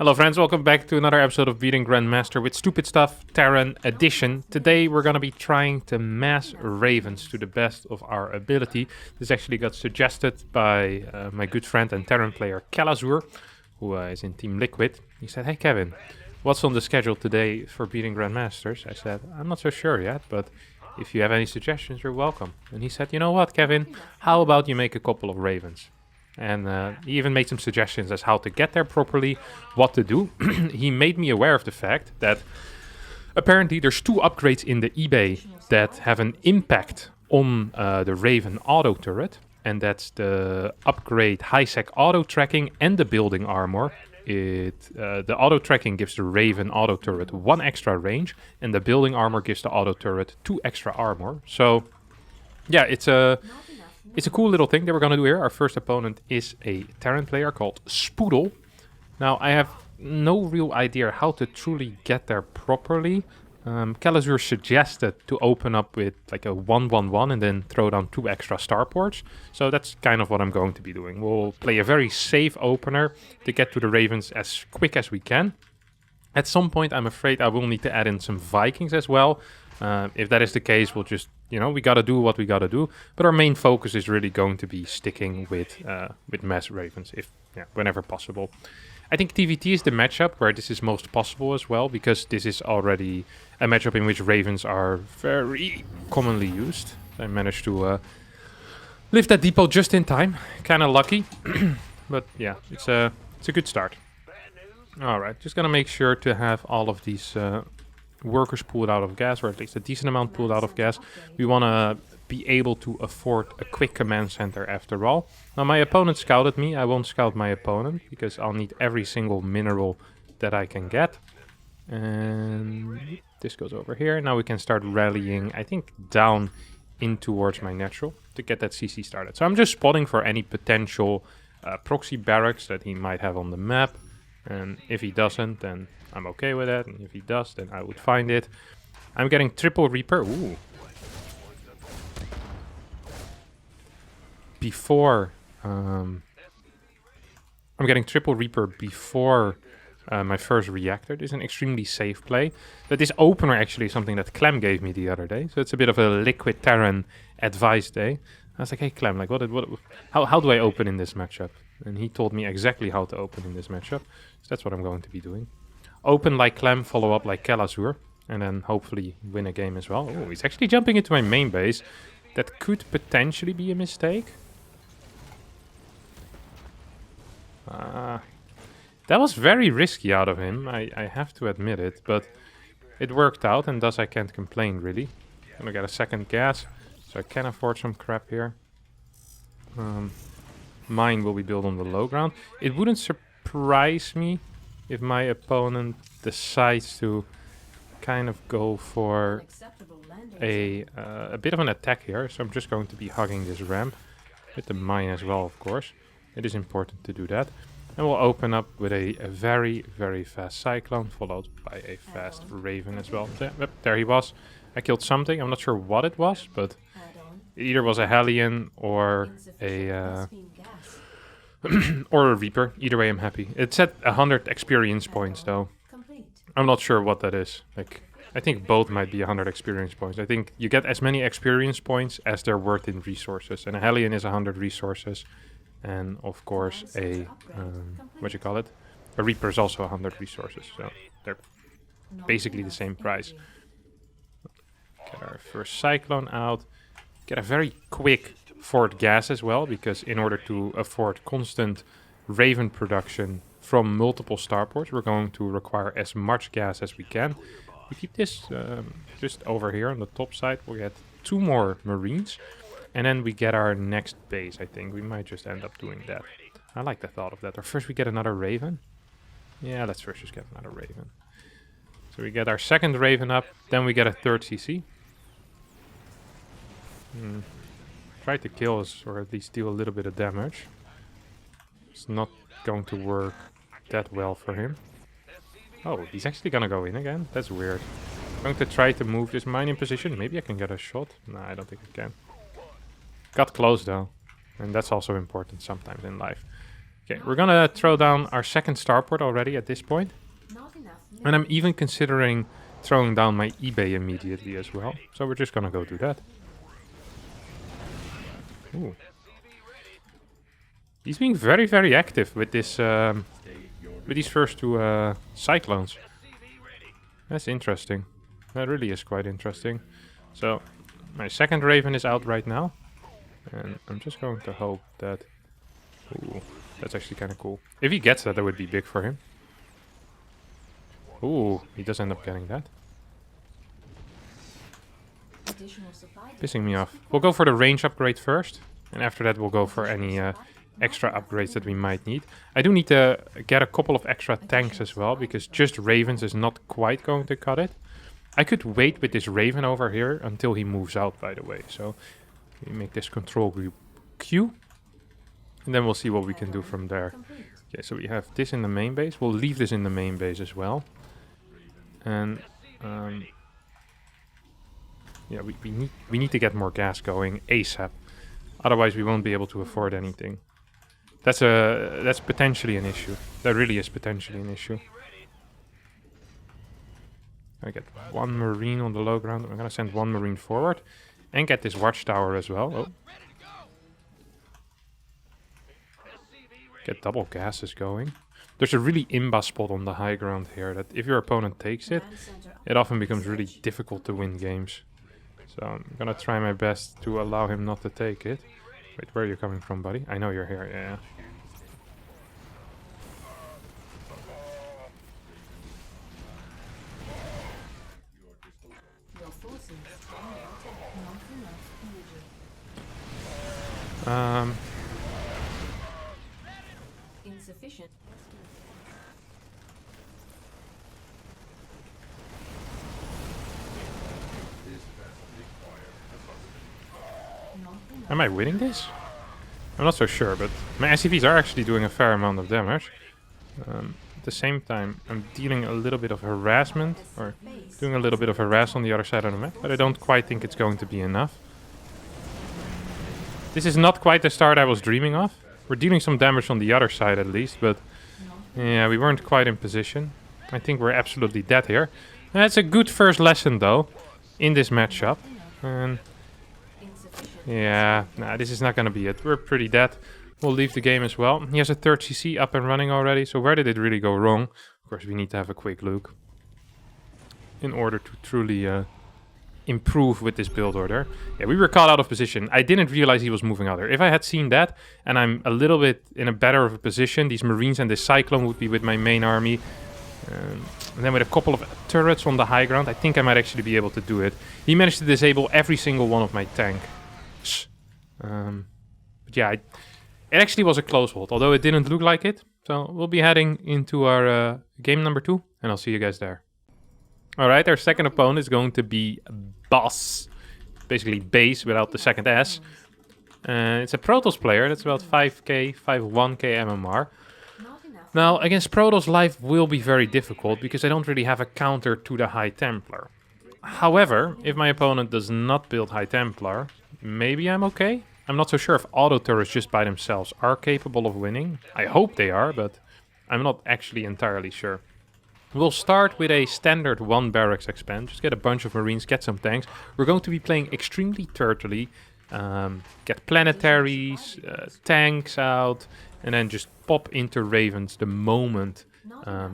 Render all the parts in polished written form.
Hello friends, welcome back to another episode of Beating Grandmaster with Stupid Stuff Terran Edition. Today we're going to be trying to mass ravens to the best of our ability. This actually got suggested by my good friend and Terran player Kalazur, who is in Team Liquid. He said, "Hey Kevin, what's on the schedule today for Beating Grandmasters?" I said, "I'm not so sure yet, but if you have any suggestions, you're welcome." And he said, "You know what, Kevin, how about you make a couple of ravens?" And he even made some suggestions as how to get there properly, what to do. He made me aware of the fact that apparently there's two upgrades in the eBay that have an impact on the Raven auto turret. And that's the upgrade high-sec auto tracking and the building armor. The auto tracking gives the Raven auto turret 1 extra range, and the building armor gives the auto turret 2 extra armor. So yeah, it's a cool little thing that we're going to do here. Our first opponent is a Terran player called Spoodle. Now, I have no real idea how to truly get there properly. Kalazur suggested to open up with like a 1-1-1 and then throw down 2 extra starports. So that's kind of what I'm going to be doing. We'll play a very safe opener to get to the Ravens as quick as we can. At some point, I'm afraid I will need to add in some Vikings as well. If that is the case, we'll just, we got to do what we got to do. But our main focus is really going to be sticking with mass ravens, whenever possible. I think TVT is the matchup where this is most possible as well, because this is already a matchup in which ravens are very commonly used. I managed to lift that depot just in time. Kind of lucky, but yeah, it's a good start. All right, just gonna make sure to have all of these workers pulled out of gas, or at least a decent amount pulled out of gas. We want to be able to afford a quick command center after all. Now my opponent scouted me. I won't scout my opponent because I'll need every single mineral that I can get. And this goes over here. Now we can start rallying, I think, down in towards my natural to get that CC started. So I'm just spotting for any potential proxy barracks that he might have on the map. And if he doesn't, then I'm okay with that. And if he does, then I would find it. I'm getting triple Reaper. Ooh. Before... I'm getting triple Reaper before my first reactor. This is an extremely safe play. But this opener actually is something that Clem gave me the other day. So it's a bit of a Liquid Terran advice day. I was like, hey Clem, like how do I open in this matchup? And he told me exactly how to open in this matchup. So that's what I'm going to be doing. Open like Clem, follow up like Kalazur, and then hopefully win a game as well. Oh, he's actually jumping into my main base. That could potentially be a mistake. That was very risky out of him, I have to admit it, but it worked out, and thus I can't complain, really. I'm gonna get a second gas, so I can afford some crap here. Mine will be built on the low ground. It wouldn't surprise me if my opponent decides to kind of go for a bit of an attack here. So I'm just going to be hugging this ramp with the mine as well, of course. It is important to do that. And we'll open up with a very, very fast Cyclone, followed by a fast Raven as well. There he was. I killed something. I'm not sure what it was, but it either was a Hellion or a... or a Reaper. Either way, I'm happy. It said 100 experience points, though. I'm not sure what that is. Like, I think both might be 100 experience points. I think you get as many experience points as they're worth in resources. And a Hellion is 100 resources. And, of course, a Reaper is also 100 resources. So they're basically the same price. Get our first Cyclone out. Get a very quick Fort gas as well, because in order to afford constant Raven production from multiple starports, we're going to require as much gas as we can. We keep this just over here on the top side. We'll get 2 more Marines, and then we get our next base. I think we might just end up doing that. I like the thought of that. Or first we get another Raven. Yeah, let's first just get another Raven. So we get our second Raven up, then we get a third CC. Try to kill us, or at least deal a little bit of damage. It's not going to work that well for him. Oh, he's actually gonna go in again? That's weird. I'm going to try to move this mine in position. Maybe I can get a shot. No, I don't think I can. Got close though. And that's also important sometimes in life. Okay, we're gonna throw down our second starport already at this point. And I'm even considering throwing down my eBay immediately as well. So we're just gonna go do that. Ooh. He's being very, very active with this, with these first two cyclones. That's interesting. That really is quite interesting. So my second Raven is out right now. And I'm just going to hope that... Ooh, that's actually kind of cool. If he gets that, that would be big for him. Ooh, he does end up getting that. Pissing me off. We'll go for the range upgrade first. And after that we'll go for any extra upgrades that we might need. I do need to get a couple of extra tanks as well, because just Ravens is not quite going to cut it. I could wait with this Raven over here until he moves out, by the way. So we make this control group Q. And then we'll see what we can do from there. Okay, so we have this in the main base. We'll leave this in the main base as well. And yeah, we need to get more gas going ASAP. Otherwise we won't be able to afford anything. That's potentially an issue. That really is potentially an issue. I get one Marine on the low ground. I'm gonna send one Marine forward. And get this watchtower as well. Oh. Get double gases going. There's a really imba spot on the high ground here that if your opponent takes it, it often becomes really difficult to win games. So I'm gonna try my best to allow him not to take it. Wait, where are you coming from, buddy? I know you're here, yeah. Insufficient. Am I winning this? I'm not so sure, but my SCVs are actually doing a fair amount of damage. At the same time, I'm dealing a little bit of harassment, or doing a little bit of harass on the other side of the map, but I don't quite think it's going to be enough. This is not quite the start I was dreaming of. We're dealing some damage on the other side at least, but yeah, we weren't quite in position. I think we're absolutely dead here. That's a good first lesson though, in this matchup. And yeah, nah, this is not gonna be it. We're pretty dead. We'll leave the game as well. He has a third CC up and running already, so where did it really go wrong? Of course, we need to have a quick look in order to truly improve with this build order. Yeah, we were caught out of position. I didn't realize he was moving out there. If I had seen that, and I'm a little bit in a better of a position, these Marines and this Cyclone would be with my main army. And then with a couple of turrets on the high ground, I think I might actually be able to do it. He managed to disable every single one of my tanks. But yeah, it actually was a close hold, although it didn't look like it. So we'll be heading into our game number 2, and I'll see you guys there. Alright, our second opponent is going to be Boss. Basically base without the second S. It's a Protoss player, that's about 5k, 5.1k MMR. Now, against Protoss, life will be very difficult because I don't really have a counter to the High Templar. However, if my opponent does not build High Templar, maybe I'm okay. I'm not so sure if auto turrets just by themselves are capable of winning. I hope they are, but I'm not actually entirely sure. We'll start with a standard 1 barracks expand. Just get a bunch of Marines, get some tanks. We're going to be playing extremely turtly. Get planetaries, tanks out, and then just pop into Ravens the moment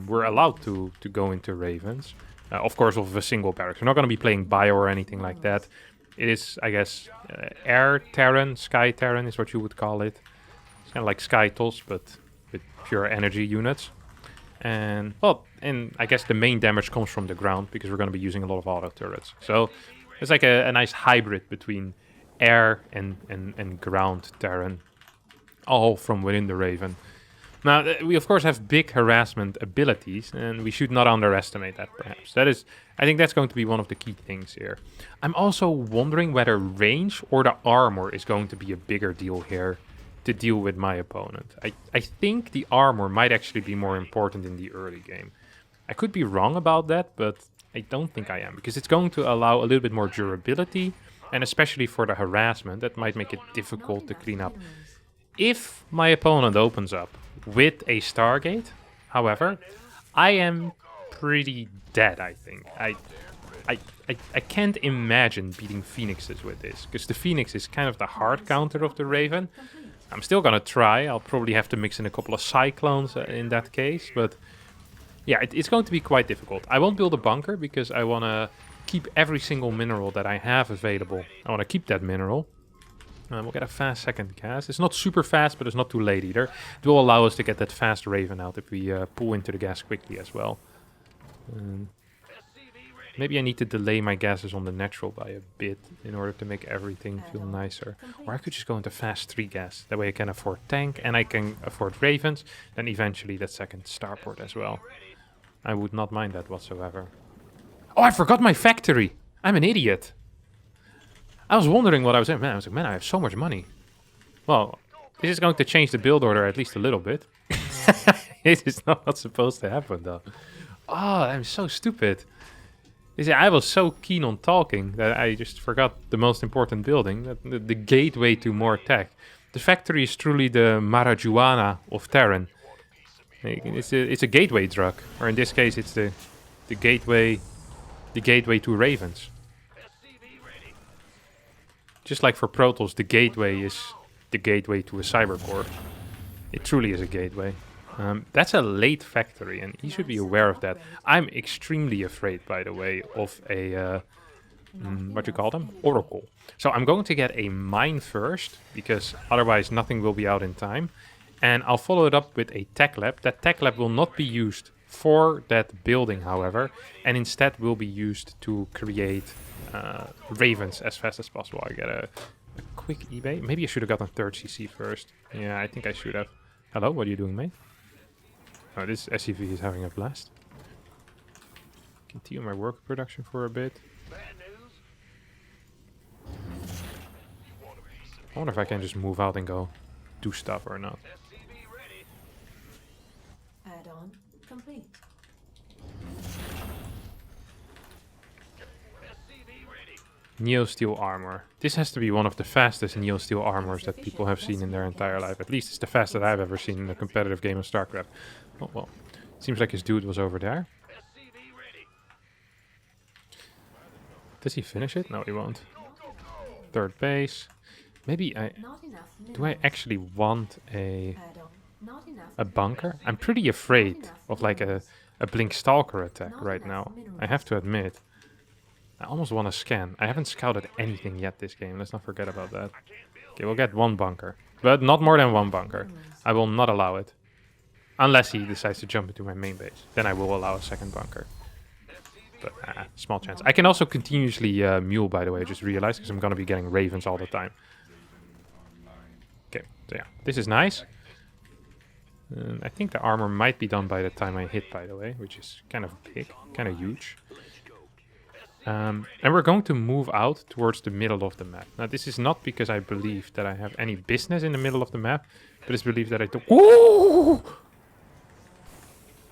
we're allowed to go into Ravens. Of course, with a single barracks. We're not going to be playing bio or anything like that. It is, I guess, air Terran, sky Terran is what you would call it. It's kind of like Skytos, but with pure energy units. And, well, and I guess the main damage comes from the ground because we're going to be using a lot of auto turrets. So it's like a nice hybrid between air and ground Terran, all from within the Raven. Now, we of course have big harassment abilities, and we should not underestimate that, perhaps. I think that's going to be one of the key things here. I'm also wondering whether range or the armor is going to be a bigger deal here to deal with my opponent. I think the armor might actually be more important in the early game. I could be wrong about that, but I don't think I am, because it's going to allow a little bit more durability, and especially for the harassment, that might make it difficult to clean up. If my opponent opens up with a Stargate, however, I am pretty dead, I think. I can't imagine beating Phoenixes with this, because the Phoenix is kind of the hard counter of the Raven. I'm still gonna try. I'll probably have to mix in a couple of Cyclones in that case, but yeah, it's going to be quite difficult. I won't build a bunker because I want to keep every single mineral that I have available. I want to keep that mineral. We'll get a fast second gas. It's not super fast, but it's not too late either. It will allow us to get that fast Raven out if we pull into the gas quickly as well. Maybe I need to delay my gases on the natural by a bit in order to make everything feel nicer. Or I could just go into fast 3 gas. That way I can afford tank and I can afford Ravens. Then eventually that second starport as well. I would not mind that whatsoever. Oh, I forgot my factory! I'm an idiot! I was wondering what I was saying. Man, I was like, man, I have so much money. Well, this is going to change the build order at least a little bit. It is not what's supposed to happen though. Oh, I'm so stupid. You see, I was so keen on talking that I just forgot the most important building, the gateway to more tech. The factory is truly the marijuana of Terran. It's a gateway drug, or in this case, it's the gateway to Ravens. Just like for Protoss, the gateway is the gateway to a cybercore. It truly is a gateway. That's a late factory, and he should be aware of that. I'm extremely afraid, by the way, of a what you call them? Oracle. So I'm going to get a mine first, because otherwise nothing will be out in time. And I'll follow it up with a tech lab. That tech lab will not be used for that building, however, and instead will be used to create Ravens as fast as possible. I get a quick eBay. Maybe I should have gotten 3rd CC first. Yeah, I think I should have. Hello, what are you doing, mate? Oh, this SCV is having a blast. Continue my work production for a bit. I wonder if I can just move out and go do stuff or not. Add-on complete. Neo-steel armor. This has to be one of the fastest Neo-steel armors that people have seen in their entire life. At least it's the fastest I've ever seen in a competitive game of StarCraft. Oh, well. Seems like his dude was over there. Does he finish it? No, he won't. 3rd base. Maybe I... Do I actually want a bunker? I'm pretty afraid of like a Blink Stalker attack right now. I have to admit. I almost want to scan. I haven't scouted anything yet this game. Let's not forget about that. Okay, we'll get 1 bunker. But not more than 1 bunker. I will not allow it. Unless he decides to jump into my main base. Then I will allow a 2nd bunker. But small chance. I can also continuously mule, by the way. I just realized, because I'm going to be getting Ravens all the time. Okay, so yeah. This is nice. I think the armor might be done by the time I hit, by the way. Which is kind of big. Kind of huge. And we're going to move out towards the middle of the map. Now, this is not because I believe that I have any business in the middle of the map, but it's believed that I do. Ooh!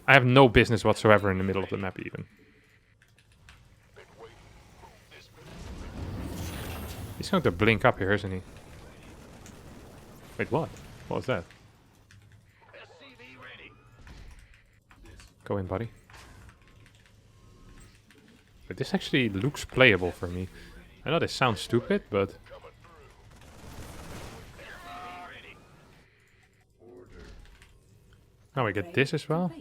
I have no business whatsoever in the middle of the map, even. He's going to blink up here, isn't he? Wait, what? What was that? Go in, buddy. But this actually looks playable for me. I know this sounds stupid, but... Now we get this as well.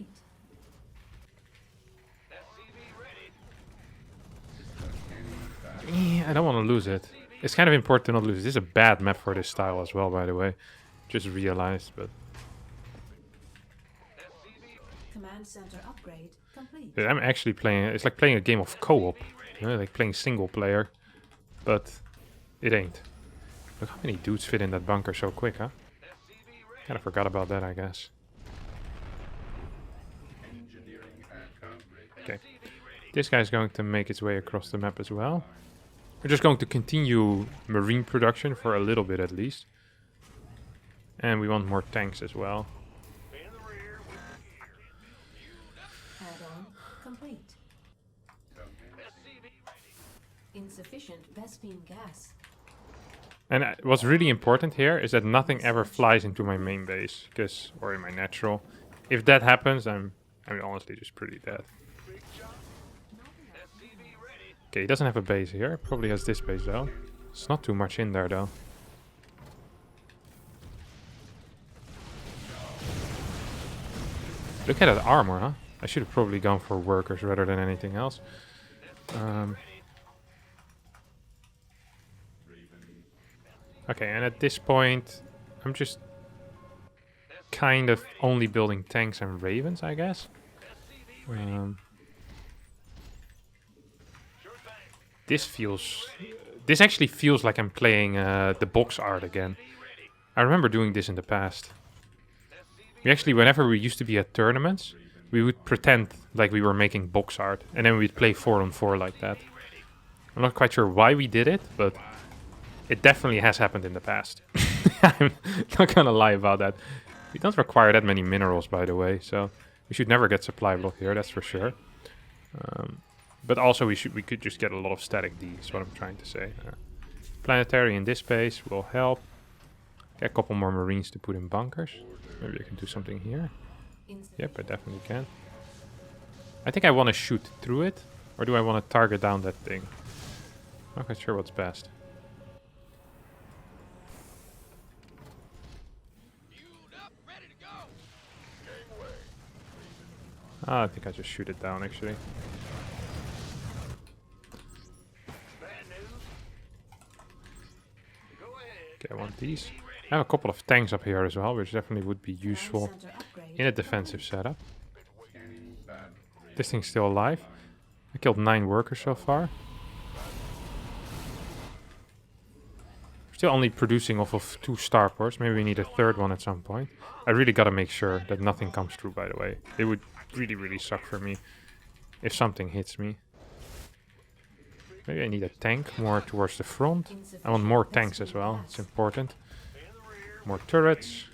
I don't want to lose it. It's kind of important to not lose it. This is a bad map for this style as well, by the way. Just realized, but... Command center upgrade complete. Yeah, I'm actually playing... It's like playing a game of co-op. You know, like playing single player. But it ain't. Look how many dudes fit in that bunker so quick, huh? Kind of forgot about that, I guess. Okay. This guy's going to make its way across the map as well. We're just going to continue marine production for a little bit at least. And we want more tanks as well. Add-on complete. Insufficient Vespine gas. And what's really important here is that nothing ever flies into my main base, or in my natural. If that happens, I'm honestly just pretty dead. Okay, he doesn't have a base here. Probably has this base though. It's not too much in there though. Look at that armor, huh? I should have probably gone for workers rather than anything else. Okay, and at this point, I'm just kind of only building tanks and ravens, I guess. This actually feels like I'm playing the box art again. I remember doing this in the past. We actually, whenever we used to be at tournaments, we would pretend like we were making box art, and then we'd play 4-on-4 like that. I'm not quite sure why we did it, but it definitely has happened in the past. I'm not gonna lie about that. We don't require that many minerals, by the way, so we should never get supply block here, that's for sure. But also we could just get a lot of static D, is what I'm trying to say. Planetary in this space will help. Get a couple more marines to put in bunkers. Maybe I can do something here. Yep, I definitely can. I think I want to shoot through it, or do I want to target down that thing? Not quite sure what's best. I think I just shoot it down, actually. Okay, I want these. I have a couple of tanks up here as well, which definitely would be useful in a defensive setup. This thing's still alive. I killed 9 workers so far. Still only producing off of 2 starports. Maybe we need a 3rd one at some point. I really gotta make sure that nothing comes through, by the way. It would really, really suck for me if something hits me. Maybe I need a tank more towards the front. I want more tanks as well. It's important. More turrets.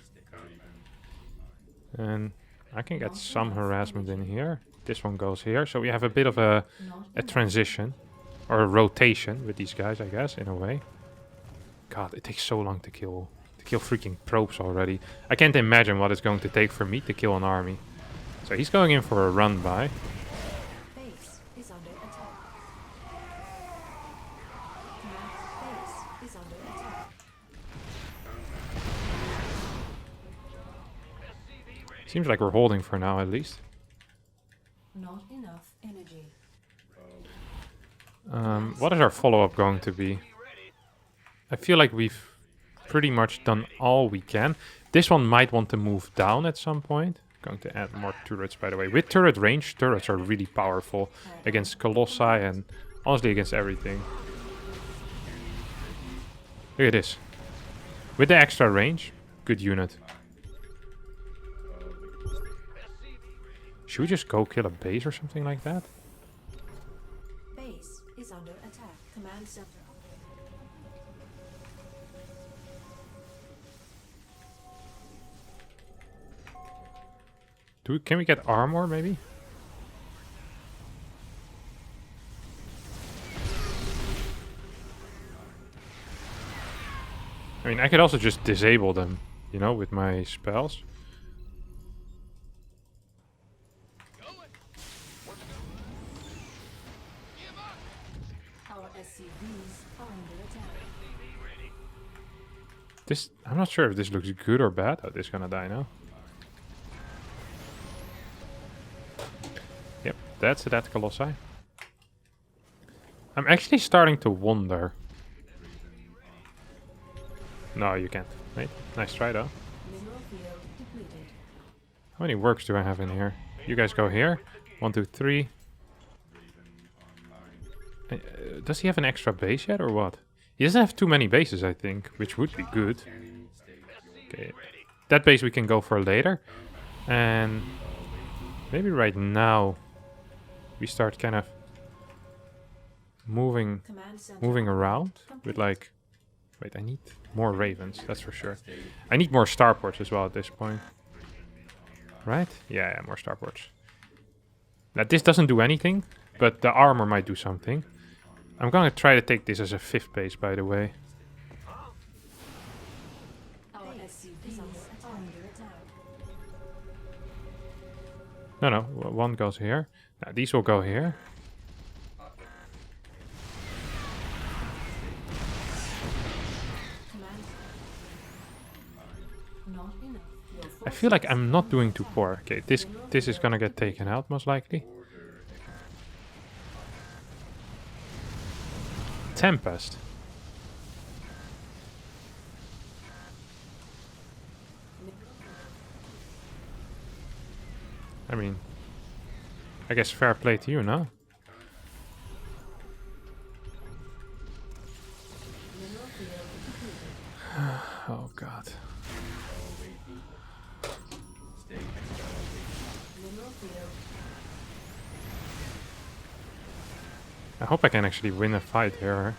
And I can get some harassment in here. This one goes here. So we have a bit of a transition. Or a rotation with these guys, I guess, in a way. God, it takes so long to kill freaking probes already. I can't imagine what it's going to take for me to kill an army. So he's going in for a run by. Base is under attack. Base is under attack. Seems like we're holding for now, at least. Not enough energy. What is our follow-up going to be? I feel like we've pretty much done all we can. This one might want to move down at some point. Going to add more turrets, by the way. With turret range, turrets are really powerful against Colossi and honestly against everything. Look at this. With the extra range, good unit. Should we just go kill a base or something like that? Base is under attack. Command center. Can we get armor, maybe? I mean, I could also just disable them, you know, with my spells. Our SCVs are under attack. I'm not sure if this looks good or bad. Oh, this is gonna die now. Yep, that's that Colossi. I'm actually starting to wonder. No, you can't. Wait, nice try though. Mineral field depleted. How many works do I have in here? You guys go here. 1, 2, 3. Does he have an extra base yet or what? He doesn't have too many bases, I think, which would be good. Okay, that base we can go for later. And maybe right now we start kind of moving around with like... Wait, I need more ravens, that's for sure. I need more starports as well at this point. Right? Yeah, more starports. Now this doesn't do anything, but the armor might do something. I'm gonna try to take this as a 5th base, by the way. No, no, one goes here. Now, these will go here. Command. Not enough. Your I feel like forces I'm not are doing under too attack. poor. Okay, this is gonna get taken out most likely. Tempest. I mean, I guess fair play to you, no? Mineral field depleted. Oh god. Mineral field. I hope I can actually win a fight here.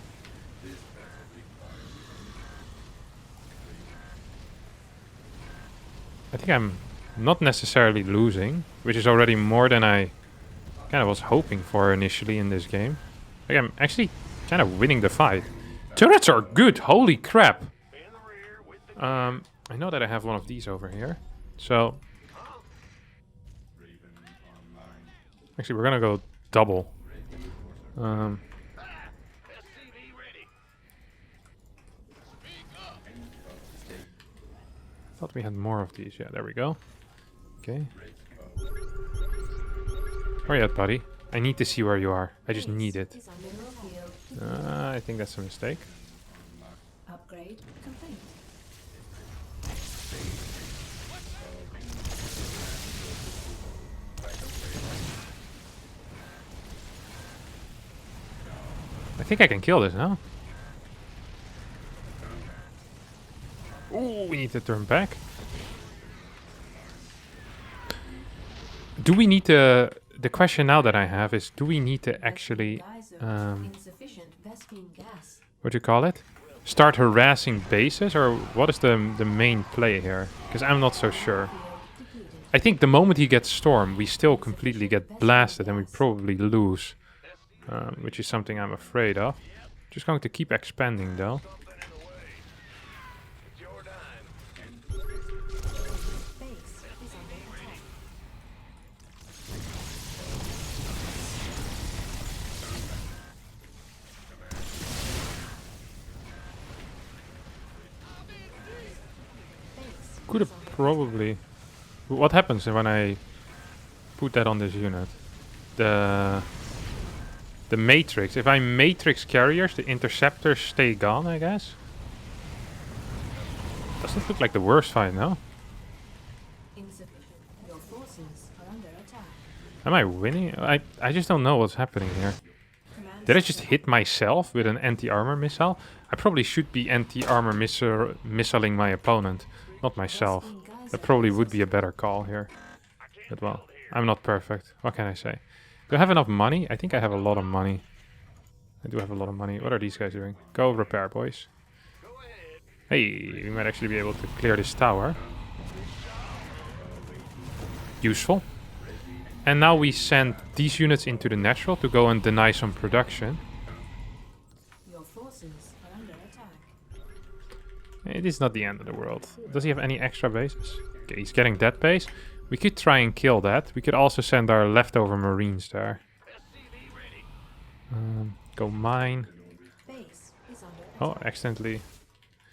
I think I'm not necessarily losing, which is already more than I kind of was hoping for initially in this game. Like I'm actually kind of winning the fight. Turrets are good, holy crap! I know that I have one of these over here, so actually we're gonna go double. Thought we had more of these. Yeah, there we go. Okay. Where you at, buddy? I need to see where you are. I just need it. Is under mineral field depleted. I think that's a mistake. Upgrade complete. I think I can kill this now. Ooh, we need to turn back. Do we need to... The question now that I have is, do we need to actually... Insufficient Vespine gas. What do you call it? Start harassing bases? Or what is the main play here? Because I'm not so sure. Field depleted. I think the moment he gets stormed, we still completely get blasted and we probably lose. Which is something I'm afraid of. Just going to keep expanding though. Base is under attack. Base Could is have under probably... What happens when I put that on this unit? The matrix. If I matrix carriers, the interceptors stay gone, I guess. Doesn't look like the worst fight, no? insufficient. Your forces are under attack. Am I winning? I just don't know what's happening here. Command Did I just center hit myself with an anti-armor missile? I probably should be anti-armor missiling my opponent, not myself. Vespine geyser That probably would is be a better call here. But well, I'm not perfect. What can I say? Do I have enough money? I think I have a lot of money. I do have a lot of money. What are these guys doing? Go repair, boys. Hey, we might actually be able to clear this tower. Useful. And now we send these units into the natural to go and deny some production. Your forces are under attack. It is not the end of the world. Does he have any extra bases? Okay, he's getting that base. We could try and kill that. We could also send our leftover marines there. Go mine. Base is under Oh, attack. accidentally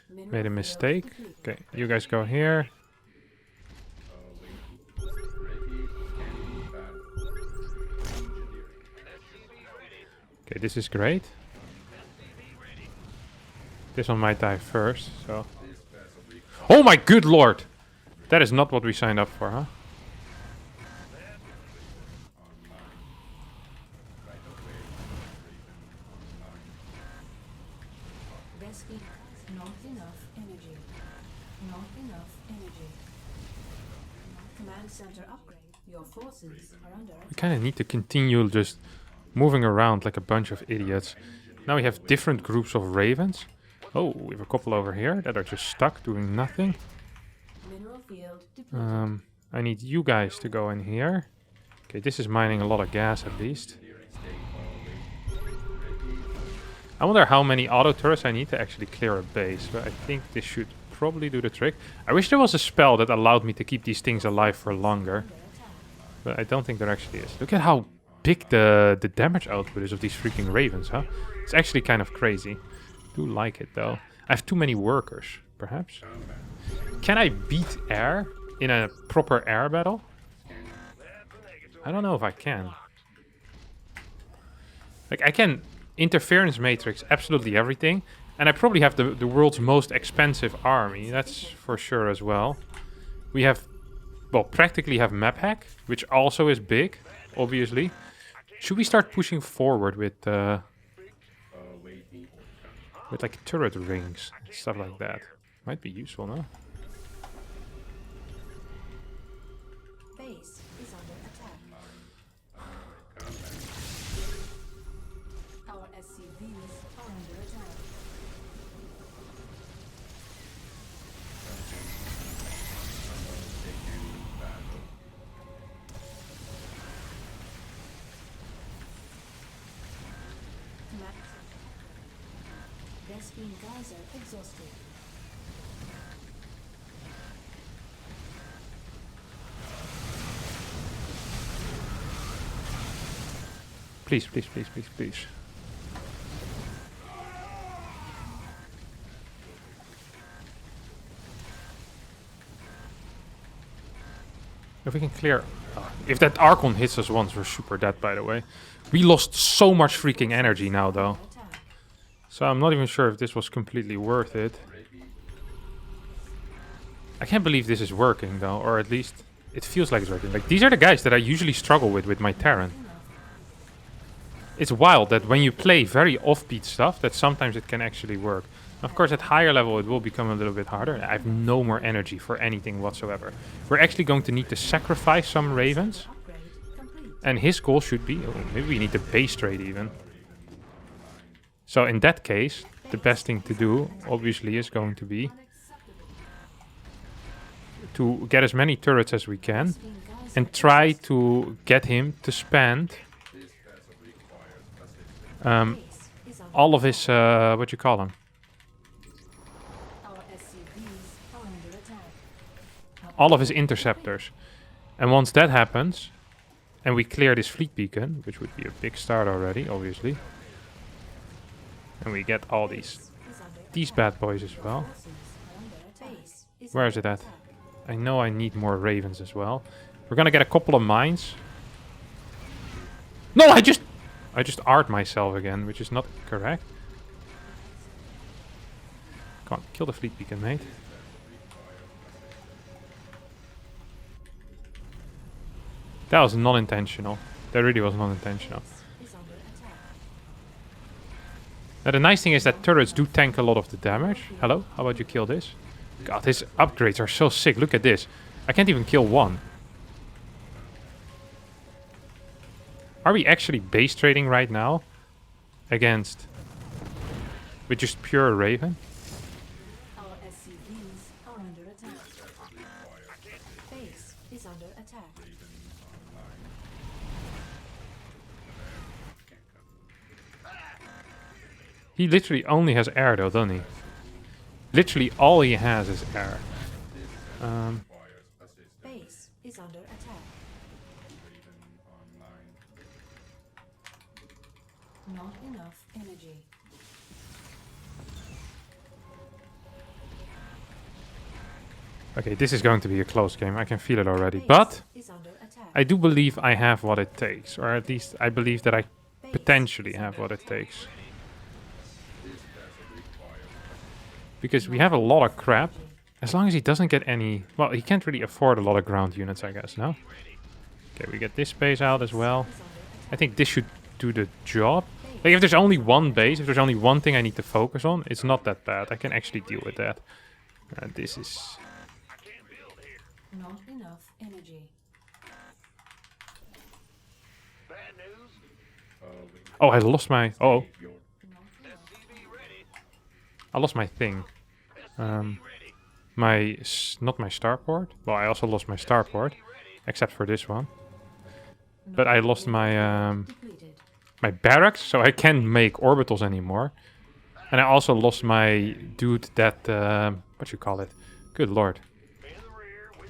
Mineral made a field mistake. depleted. Okay, you guys go here. Okay, this is great. This one might die first, so... Oh my good lord! That is not what we signed up for, huh? Vespine not enough energy. Not enough energy. Command center upgrade. Your forces are under We attack. kind of need to continue just moving around like a bunch of idiots. Now we have different groups of ravens. Oh, we have a couple over here that are just stuck doing nothing. Mineral field depleted. I need you guys to go in here. Okay, this is mining a lot of gas at least. I wonder how many auto turrets I need to actually clear a base, but I think this should probably do the trick. I wish there was a spell that allowed me to keep these things alive for longer. Under attack. But I don't think there actually is. Look at how big the damage output is of these freaking ravens, huh? It's actually kind of crazy. Do like it though. I have too many workers, perhaps. Can I beat air in a proper air battle? I don't know if I can. Like, I can interference matrix absolutely everything. And I probably have the world's most expensive army. That's for sure as well. We have, well, practically have map hack, which also is big, obviously. Should we start pushing forward with like turret rings, stuff like that? Might be useful, no? Base is under attack. Our SCVs are under attack. Vespene Geyser exhausted. Please, please, please, please, please. If we can clear... if that Archon hits us once, we're super dead, by the way. We lost so much freaking energy now, though. So I'm not even sure if this was completely worth it. I can't believe this is working, though. Or at least, it feels like it's working. Like, these are the guys that I usually struggle with my Terran. It's wild that when you play very offbeat stuff, that sometimes it can actually work. Of course, at higher level, it will become a little bit harder. I have no more energy for anything whatsoever. We're actually going to need to sacrifice some ravens. And his goal should be... oh, maybe we need to base trade even. So in that case, the best thing to do, obviously, is going to be... to get as many turrets as we can. And try to get him to spend... all of his... what you call them? All of his interceptors. And once that happens, and we clear this fleet beacon, which would be a big start already, obviously. And we get all these bad boys as well. Where is it at? I know I need more ravens as well. We're gonna get a couple of mines. No, I just art myself again, which is not correct. Come on, kill the fleet beacon, mate. That was non-intentional. That really was non-intentional. Now the nice thing is that turrets do tank a lot of the damage. Hello? How about you kill this? God, his upgrades are so sick. Look at this. I can't even kill one. Are we actually base trading right now? Against... with just pure Raven? Our SCVs are under attack. Base is under attack. He literally only has air though, doesn't he? Literally all he has is air. Base is under attack. Not enough energy. Okay, this is going to be a close game. I can feel it already. But I do believe I have what it takes. Or at least I believe that I potentially have what it takes. Because we have a lot of crap. As long as he doesn't get any... well, he can't really afford a lot of ground units, I guess, no? Okay, we get this base out as well. I think this should do the job. Like, if there's only one base, if there's only one thing I need to focus on, it's not that bad. I can actually deal with that. This is... not enough energy. oh, I lost my... oh. I lost my thing. Not my starport. Well, I also lost my starport, except for this one. But I lost my my barracks, so I can't make orbitals anymore. And I also lost my dude that what you call it? Good lord.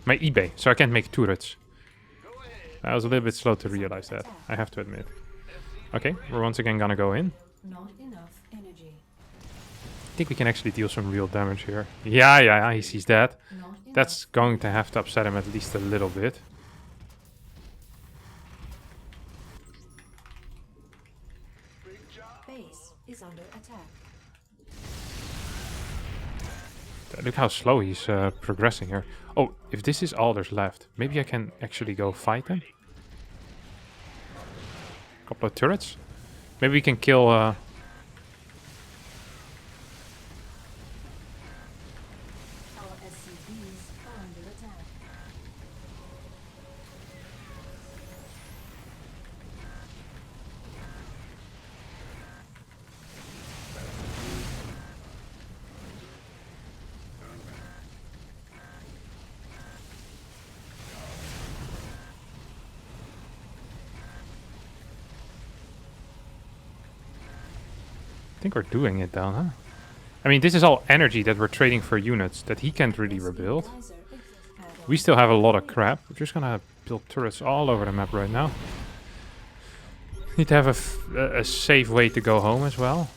My eBay, so I can't make turrets. I was a little bit slow to realize that, I have to admit. Okay, we're once again gonna go in. Not enough energy. I think we can actually deal some real damage here. Yeah, he sees that. Not enough. That's going to have to upset him at least a little bit. Base is under attack. Look how slow he's progressing here. Oh, if this is all there's left, maybe I can actually go fight them. Couple of turrets. Maybe we can kill... Our SCVs are under attack. I think we're doing it down, huh? I mean, this is all energy that we're trading for units that he can't really rebuild. We still have a lot of crap. We're just gonna build turrets all over the map right now. Need to have a safe way to go home as well.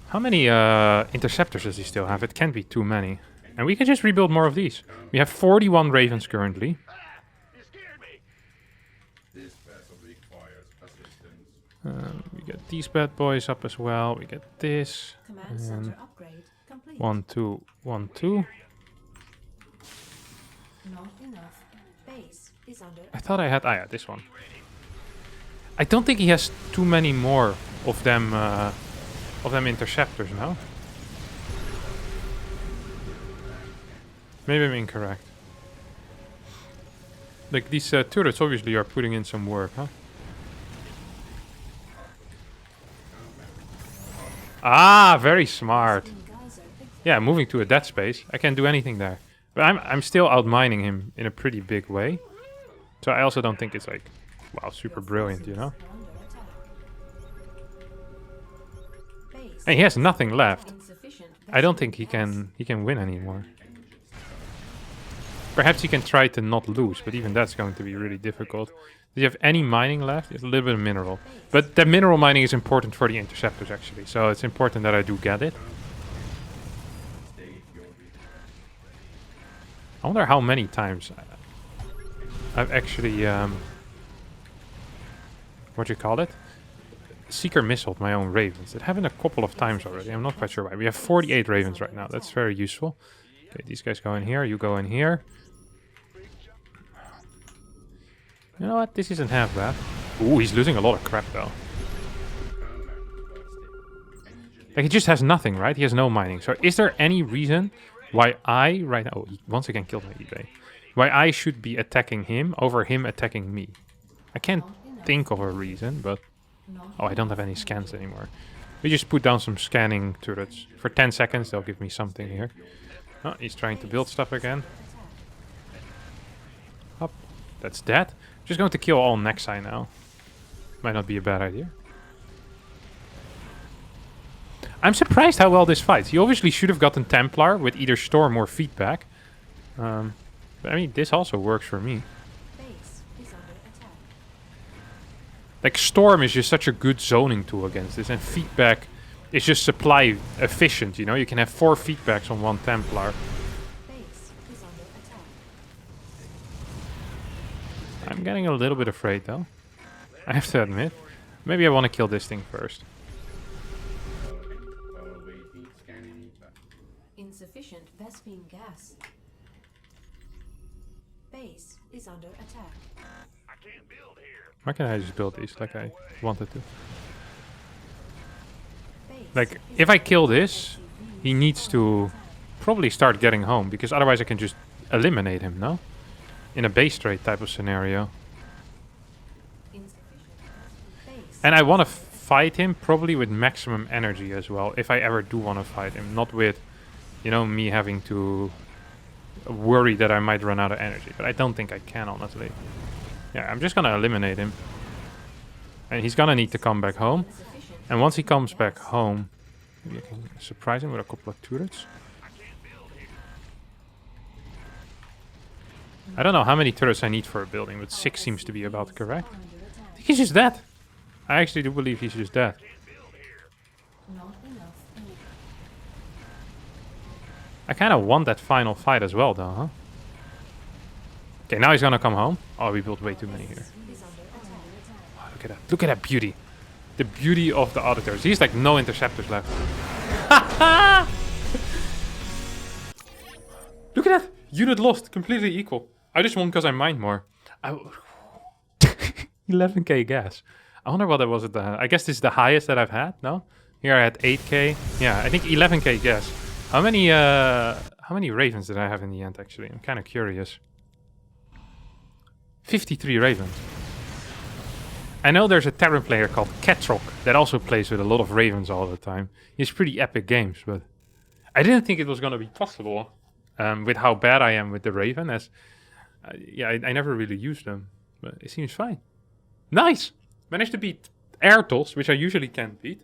How many interceptors does he still have? It can't be too many. And we can just rebuild more of these. We have 41 ravens currently. We get these bad boys up as well. We get this. Command center upgrade complete. 1, 2, 1, 2. Not enough. Base is under I thought I had... Ah, yeah, this one. I don't think he has too many more of them interceptors now. Maybe I'm incorrect. Like, these turrets obviously are putting in some work, huh? Ah, very smart. Yeah, moving to a dead space. I can't do anything there. But I'm still outmining him in a pretty big way. So I also don't think it's like, wow, super brilliant, you know? And he has nothing left. I don't think he can win anymore. Perhaps he can try to not lose, but even that's going to be really difficult. Do you have any mining left? There's a little bit of mineral. But the mineral mining is important for the interceptors, actually. So it's important that I do get it. I wonder how many times I've actually... what do you call it? Seeker missiled my own ravens. It happened a couple of times already. I'm not quite sure why. We have 48 ravens right now. That's very useful. Okay, these guys go in here. You go in here. You know what? This isn't half bad. Ooh, he's losing a lot of crap, though. Like, he just has nothing, right? He has no mining. So is there any reason why I, right now... Oh, he once again killed my eBay. Why I should be attacking him over him attacking me? I can't think of a reason, but... Oh, I don't have any scans anymore. We just put down some scanning turrets. For 10 seconds, they'll give me something here. Oh, he's trying to build stuff again. Up. That's dead. Just going to kill all Nexi now. Might not be a bad idea. I'm surprised how well this fights. He obviously should have gotten Templar with either Storm or Feedback. But I mean, this also works for me. Like, Storm is just such a good zoning tool against this. And Feedback is just supply efficient, you know? You can have 4 Feedbacks on 1 Templar. I'm getting a little bit afraid, though. I have to admit. Maybe I want to kill this thing first. Insufficient Vespine gas. Base is under attack. Why can't I just build these like I wanted to? Like, if I kill this, he needs to probably start getting home, because otherwise I can just eliminate him, no? In a base trade type of scenario. And I want to fight him probably with maximum energy as well, if I ever do want to fight him. Not with, you know, me having to worry that I might run out of energy. But I don't think I can, honestly. Yeah, I'm just gonna eliminate him. And he's gonna need to come back home. And once he comes back home, maybe I can surprise him with a couple of turrets. I don't know how many turrets I need for a building, but 6 seems to be about correct. I think he's just dead. I actually do believe he's just dead. Not enough. I kind of want that final fight as well, though, huh? Okay, now he's gonna come home. Oh, we built way too many here. Oh, look at that. Look at that beauty. The beauty of the auditors. He's like no interceptors left. Look at that. Unit lost. Completely equal. I just won because I mined more. 11k gas. I wonder what that was at the... I guess this is the highest that I've had, no? Here I had 8k. Yeah, I think 11k gas. How many ravens did I have in the end, actually? I'm kind of curious. 53 ravens. I know there's a Terran player called Catrock that also plays with a lot of ravens all the time. He has pretty epic games, but I didn't think it was going to be possible with how bad I am with the raven. As I never really used them, but it seems fine. Nice! Managed to beat Airtos, which I usually can't beat.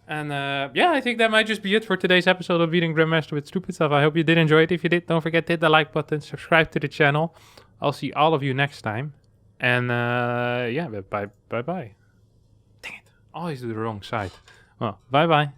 And yeah, I think that might just be it for today's episode of Beating Grandmaster with Stupid Stuff. I hope you did enjoy it. If you did, don't forget to hit the like button, subscribe to the channel. I'll see all of you next time. And yeah, bye. Dang it. Always do the wrong side. Well, bye.